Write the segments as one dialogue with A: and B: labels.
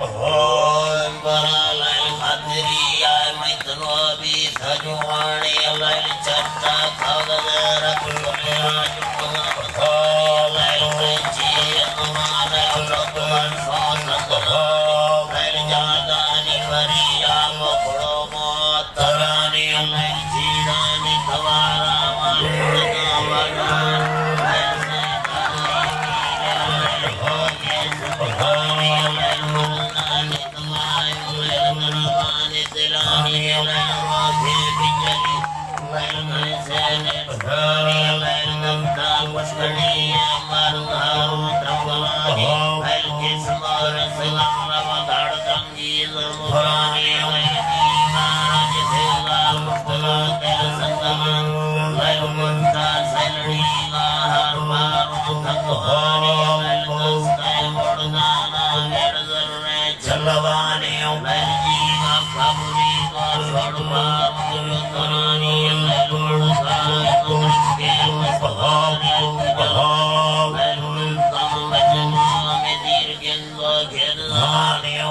A: ભગવાન પરાલાલ ખાતરિયા મૈતનો બી થજવાણી લાલ ચટ્ટા ખાગદર કુલમેરા ચુકવા ભગવાન પ્રેજી અમારા ભગવાન સોનંદ લાલ જાદાની વરિયા મકડો મોતરાની લાલ જીડાની થવારા માલના વાલા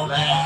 A: Hallelujah.